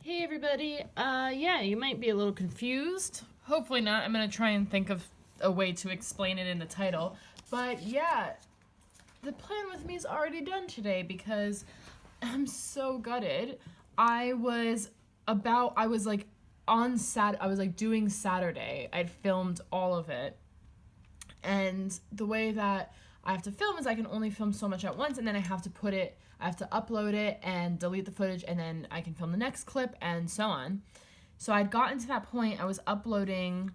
Hey everybody, yeah, you might be a little confused. Hopefully not. I'm gonna try and think of a way to explain it in the title. But yeah, the plan with me is already done today because I'm so gutted. I was I was like I was like doing Saturday. I'd filmed all of it. And the way that I have to film is I can only film so much at once, and then I have to upload it and delete the footage, and then I can film the next clip and so on. So I'd gotten to that point, I was uploading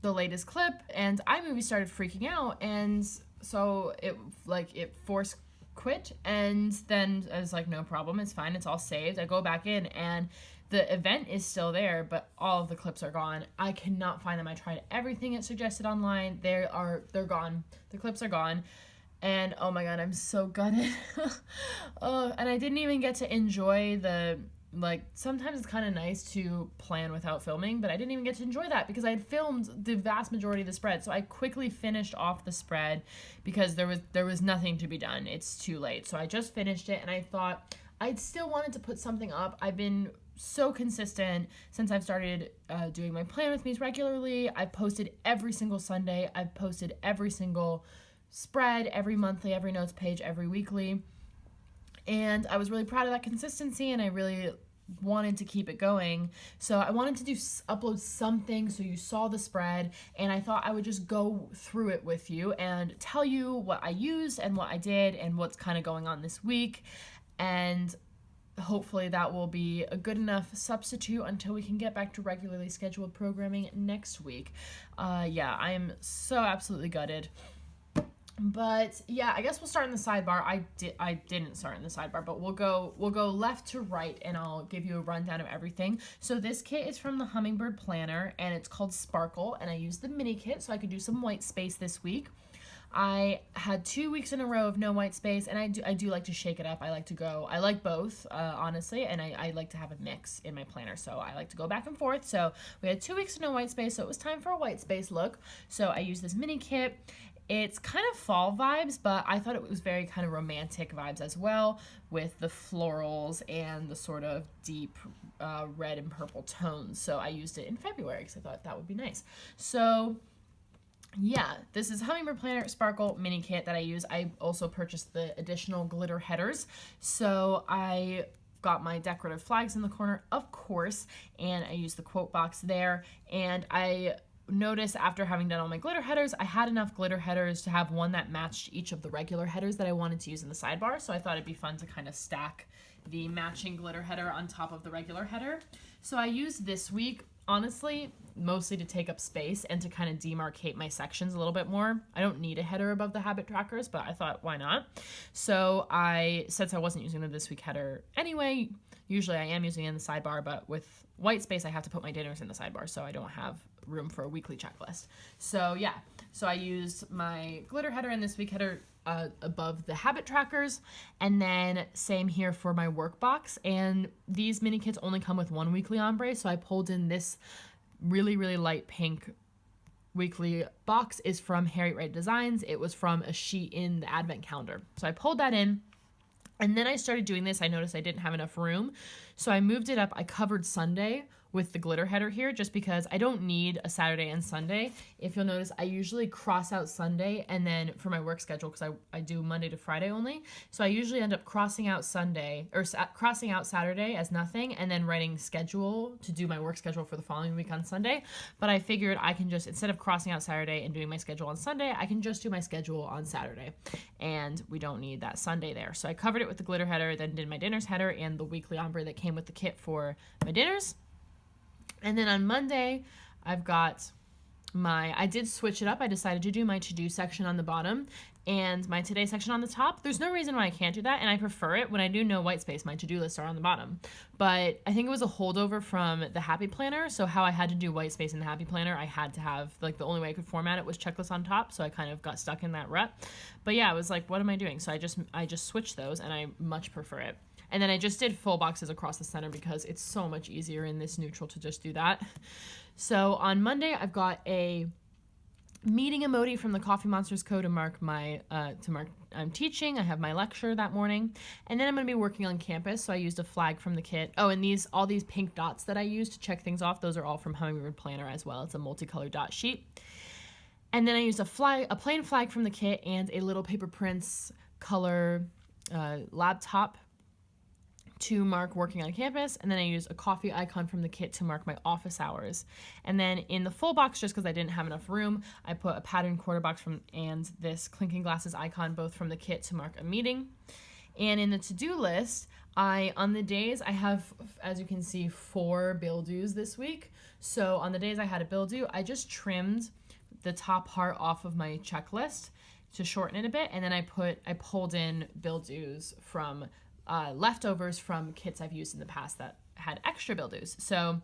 the latest clip, and iMovie started freaking out, and so it forced quit, and then I was like, no problem, it's fine, it's all saved. I go back in, and the event is still there, but all of the clips are gone. I cannot find them. I tried everything it suggested online. They're gone. The clips are gone. And oh my god, I'm so gutted. Oh, and I didn't even get to enjoy sometimes it's kind of nice to plan without filming, but I didn't even get to enjoy that because I had filmed the vast majority of the spread. So I quickly finished off the spread because there was nothing to be done. It's too late. So I just finished it, and I thought I'd still wanted to put something up. I've been so consistent since I've started doing my Plan With Me's regularly. I've posted every single Sunday. I've posted every single spread, every monthly, every notes page, every weekly. And I was really proud of that consistency, and I really wanted to keep it going. So I wanted to upload something so you saw the spread, and I thought I would just go through it with you and tell you what I used and what I did and what's kind of going on this week. And hopefully that will be a good enough substitute until we can get back to regularly scheduled programming next week. Yeah, I am so absolutely gutted. But yeah, I guess we'll start in the sidebar. I didn't start in the sidebar, but we'll go left to right, and I'll give you a rundown of everything. So this kit is from the Hummingbird planner, and it's called Sparkle, and I used the mini kit so I could do some white space this week. I had 2 weeks in a row of no white space, and I do like to shake it up. I like both, honestly, and I like to have a mix in my planner, so I like to go back and forth. So we had 2 weeks of no white space, so it was time for a white space look. So I used this mini kit. It's kind of fall vibes, but I thought it was very kind of romantic vibes as well, with the florals and the sort of deep red and purple tones. So I used it in February because I thought that would be nice. So yeah, this is Hummingbird Planner Sparkle mini kit that I use. I also purchased the additional glitter headers. So I got my decorative flags in the corner, of course, and I used the quote box there. And I noticed after having done all my glitter headers, I had enough glitter headers to have one that matched each of the regular headers that I wanted to use in the sidebar. So I thought it'd be fun to kind of stack the matching glitter header on top of the regular header. So I used this week, honestly, mostly to take up space and to kind of demarcate my sections a little bit more. I don't need a header above the habit trackers, but I thought, why not? So since I wasn't using the this week header anyway, usually I am using it in the sidebar, but with white space, I have to put my dinners in the sidebar, so I don't have room for a weekly checklist. So yeah, so I used my glitter header and this week header above the habit trackers, and then same here for my work box. And these mini kits only come with one weekly ombre, so I pulled in this really, really light pink weekly box is from Harriet Wright Designs. It was from a sheet in the advent calendar. So I pulled that in, and then I started doing this. I noticed I didn't have enough room, so I moved it up. I covered Sunday with the glitter header here just because I don't need a Saturday and Sunday. If you'll notice, I usually cross out Sunday and then for my work schedule, because I do Monday to Friday only. So I usually end up crossing out Sunday or crossing out Saturday as nothing and then writing schedule to do my work schedule for the following week on Sunday. But I figured I can just, instead of crossing out Saturday and doing my schedule on Sunday, I can just do my schedule on Saturday. And we don't need that Sunday there. So I covered it with the glitter header, then did my dinners header and the weekly ombre that came with the kit for my dinners. And then on Monday, I've got I did switch it up. I decided to do my to-do section on the bottom and my today section on the top. There's no reason why I can't do that, and I prefer it when I do no white space. My to-do lists are on the bottom. But I think it was a holdover from the Happy Planner, so how I had to do white space in the Happy Planner, I had to have, the only way I could format it was checklist on top, so I kind of got stuck in that rut. But yeah, I was like, what am I doing? So I just switched those, and I much prefer it. And then I just did full boxes across the center because it's so much easier in this neutral to just do that. So on Monday, I've got a meeting emoji from the Coffee Monsters Co. to mark I'm teaching. I have my lecture that morning, and then I'm going to be working on campus. So I used a flag from the kit. Oh, and all these pink dots that I use to check things off, those are all from Hummingbird Planner as well. It's a multicolored dot sheet. And then I used a plain flag from the kit, and a little Paper Prints color laptop to mark working on campus, and then I used a coffee icon from the kit to mark my office hours. And then in the full box, just because I didn't have enough room, I put a pattern quarter box and this clinking glasses icon, both from the kit, to mark a meeting. And in the to-do list, on the days I have, as you can see, 4 bill dues this week. So on the days I had a bill due, I just trimmed the top part off of my checklist to shorten it a bit, and then I pulled in bill dues from leftovers from kits I've used in the past that had extra bill dues. So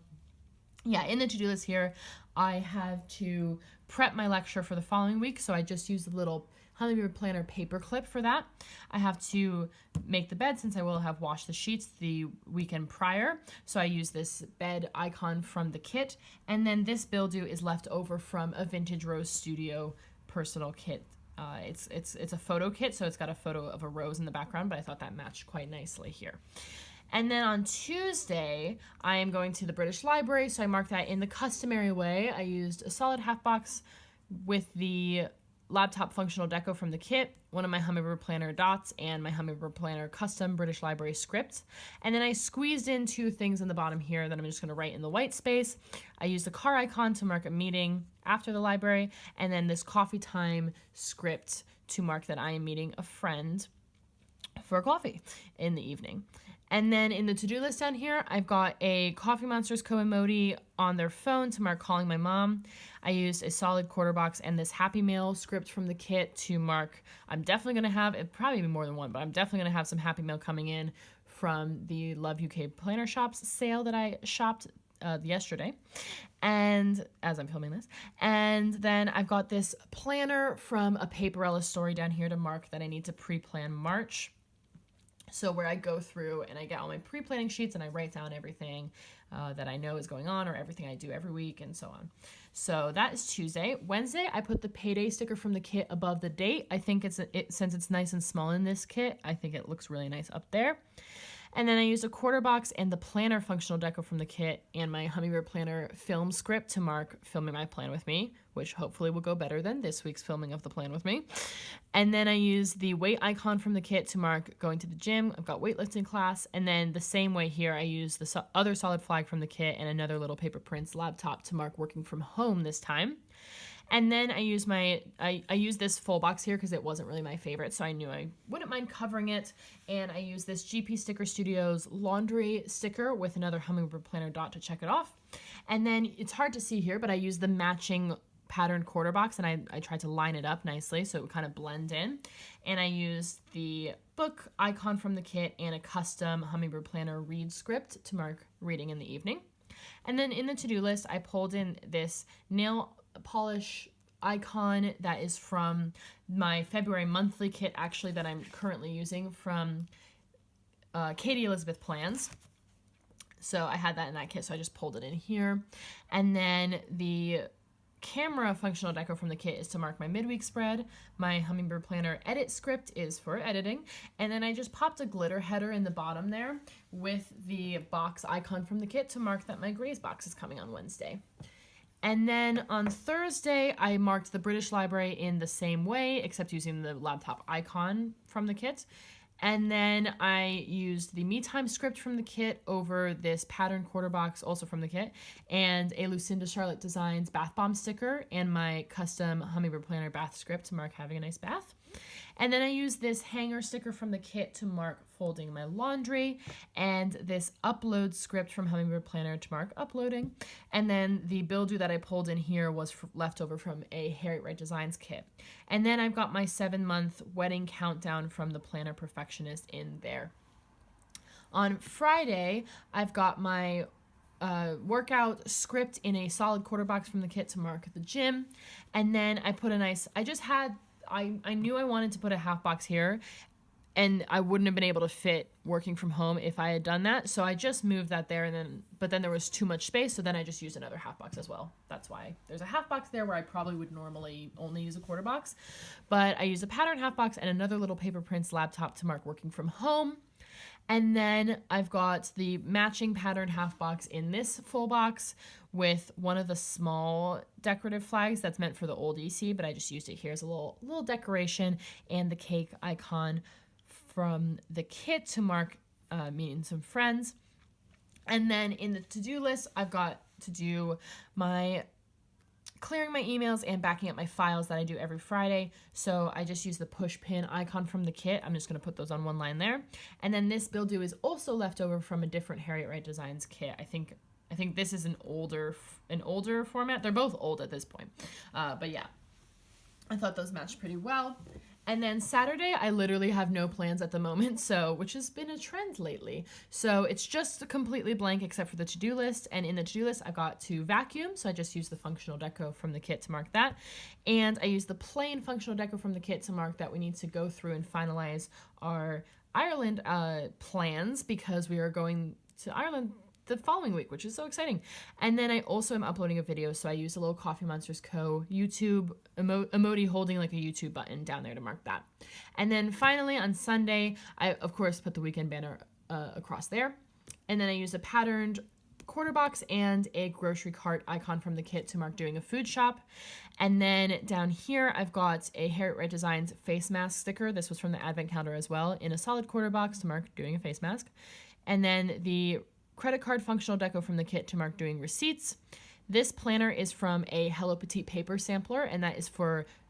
yeah, in the to-do list here, I have to prep my lecture for the following week. So I just used the little Hummingbird Planner paper clip for that. I have to make the bed, since I will have washed the sheets the weekend prior. So I use this bed icon from the kit. And then this bill due is left over from a Vintage Rose Studio personal kit. It's a photo kit, so it's got a photo of a rose in the background, but I thought that matched quite nicely here. And then on Tuesday, I am going to the British Library, so I marked that in the customary way. I used a solid half box with the laptop functional deco from the kit, one of my Hummingbird Planner dots, and my Hummingbird Planner custom British Library script. And then I squeezed in 2 things in the bottom here that I'm just going to write in the white space. I used a car icon to mark a meeting after the library, and then this coffee time script to mark that I am meeting a friend for coffee in the evening. And then in the to-do list down here, I've got a Coffee Monsters Co. emoji on their phone to mark calling my mom. I used a solid quarter box and this Happy Mail script from the kit to mark, I'm definitely going to have, it probably be more than one, but I'm definitely going to have some Happy Mail coming in from the Love UK Planner Shops sale that I shopped yesterday, and as I'm filming this. And then I've got this planner from a Paperella story down here to mark that I need to pre-plan March. So where I go through and I get all my pre-planning sheets and I write down everything that I know is going on, or everything I do every week, and so on. So that is Tuesday. Wednesday, I put the payday sticker from the kit above the date. I think since it's nice and small in this kit, I think it looks really nice up there. And then I used a quarter box and the planner functional deco from the kit and my Hummingbird Planner film script to mark filming my plan with me, which hopefully will go better than this week's filming of the plan with me. And then I used the weight icon from the kit to mark going to the gym. I've got weightlifting class. And then the same way here, I used the other solid flag from the kit and another little Paper Prints laptop to mark working from home this time. And then I used I used this full box here because it wasn't really my favorite, so I knew I wouldn't mind covering it. And I used this GP Sticker Studios laundry sticker with another Hummingbird Planner dot to check it off. And then it's hard to see here, but I used the matching patterned quarter box, and I tried to line it up nicely so it would kind of blend in. And I used the book icon from the kit and a custom Hummingbird Planner read script to mark reading in the evening. And then in the to-do list, I pulled in this nail polish icon that is from my February monthly kit, actually, that I'm currently using from Katie Elizabeth Plans. So I had that in that kit, so I just pulled it in here. And then the camera functional deco from the kit is to mark my midweek spread. My Hummingbird Planner edit script is for editing. And then I just popped a glitter header in the bottom there with the box icon from the kit to mark that my Grays box is coming on Wednesday. And then on Thursday, I marked the British Library in the same way, except using the laptop icon from the kit. And then I used the Me Time script from the kit over this pattern quarter box, also from the kit, and a Lucinda Charlotte Designs bath bomb sticker and my custom Hummingbird Planner bath script to mark having a nice bath. And then I used this hanger sticker from the kit to mark folding my laundry, and this upload script from Hummingbird Planner to mark uploading. And then the bill due that I pulled in here was left over from a Harriet Wright Designs kit. And then I've got my 7-month wedding countdown from the Planner Perfectionist in there. On Friday, I've got my workout script in a solid quarter box from the kit to mark at the gym. And then I put I knew I wanted to put a half box here. and I wouldn't have been able to fit working from home if I had done that. So I just moved that there, but then there was too much space, so then I just used another half box as well. That's why there's a half box there where I probably would normally only use a quarter box. But I used a pattern half box and another little Paper Prints laptop to mark working from home. And then I've got the matching pattern half box in this full box with one of the small decorative flags that's meant for the old EC, but I just used it here as a little decoration, and the cake icon from the kit to mark me and some friends. And then in the to-do list, I've got to do my clearing my emails and backing up my files that I do every Friday. So I just use the push pin icon from the kit. I'm just going to put those on one line there. And then this bill due is also left over from a different Harriet Wright Designs kit. I think this is an older format. They're both old at this point. But yeah, I thought those matched pretty well. And then Saturday, I literally have no plans at the moment, which has been a trend lately. So it's just completely blank except for the to-do list. And in the to-do list, I got to vacuum. So I just used the functional deco from the kit to mark that. And I used the plain functional deco from the kit to mark that we need to go through and finalize our Ireland plans, because we are going to Ireland the following week, which is so exciting. And then I also am uploading a video, so I use a little Coffee Monsters Co. YouTube emoji holding like a YouTube button down there to mark that. And then finally on Sunday, I of course put the weekend banner across there. And then I used a patterned quarter box and a grocery cart icon from the kit to mark doing a food shop. And then down here, I've got a Harriet Wright Designs face mask sticker. This was from the advent calendar as well, in a solid quarter box to mark doing a face mask. And then the credit card functional deco from the kit to mark doing receipts. This planner is from a Hello Petite paper sampler, and that is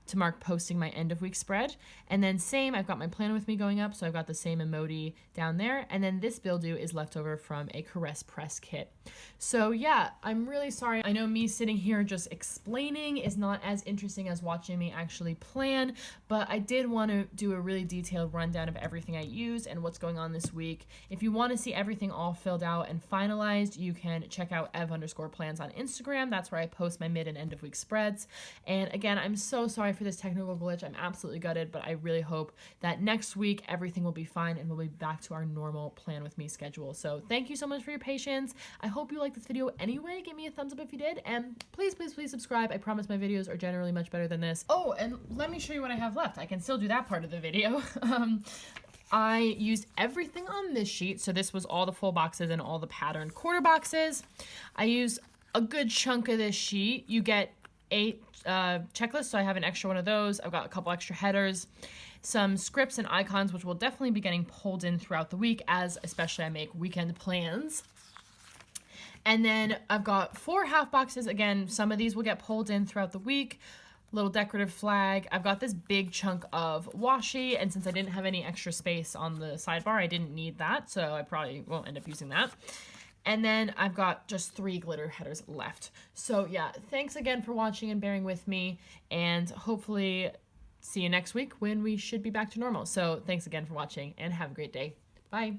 to mark posting my end of week spread. And then same, I've got my planner with me going up, so I've got the same emoji down there. And then this bill due is left over from a Caress Press kit. So yeah, I'm really sorry. I know me sitting here just explaining is not as interesting as watching me actually plan, but I did want to do a really detailed rundown of everything I use and what's going on this week. If you want to see everything all filled out and finalized, you can check out ev_plans on Instagram. That's where I post my mid and end of week spreads. And again, I'm so sorry for this technical glitch. I'm absolutely gutted, but I really hope that next week everything will be fine and we'll be back to our normal Plan With Me schedule. So thank you so much for your patience. I hope you liked this video anyway. Give me a thumbs up if you did, and please subscribe. I promise my videos are generally much better than this. Oh, and let me show you what I have left. I can still do that part of the video. I used everything on this sheet. So this was all the full boxes and all the patterned quarter boxes. I used a good chunk of this sheet. You get 8 checklists, so I have an extra one of those. I've got a couple extra headers, some scripts and icons, which will definitely be getting pulled in throughout the week, as especially I make weekend plans. And then I've got 4 half boxes. Again, some of these will get pulled in throughout the week. Little decorative flag. I've got this big chunk of washi, and since I didn't have any extra space on the sidebar, I didn't need that, so I probably won't end up using that. And then I've got just 3 glitter headers left. So yeah, thanks again for watching and bearing with me, and hopefully see you next week when we should be back to normal. So thanks again for watching, and have a great day. Bye.